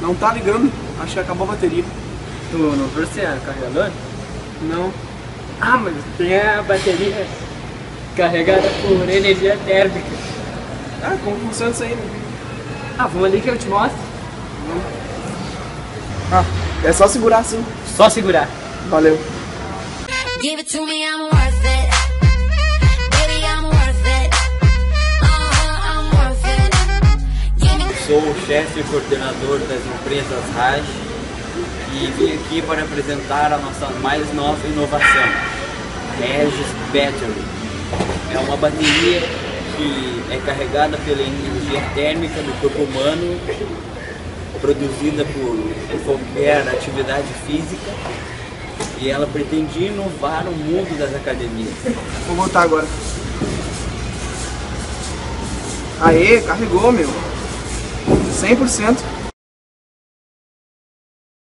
Não tá ligando. Acho que acabou a bateria. Tu não trouxe a carregador? Não. Ah, mas tem a bateria carregada por energia térmica. Ah, como funciona isso aí, né? Ah, vamos ali que eu te mostro. Ah, é só segurar assim. Só segurar. Valeu. Give it to me, I'm worth it. Baby, I'm worth it. I'm worth it. Give me. Sou o chefe e coordenador das empresas Raj e vim aqui para apresentar a nossa mais nova inovação, Regis Battery. É uma bateria que é carregada pela energia térmica do corpo humano, produzida por qualquer atividade física, e ela pretende inovar o mundo das academias. Vou voltar agora. Aê, carregou, meu. 100%.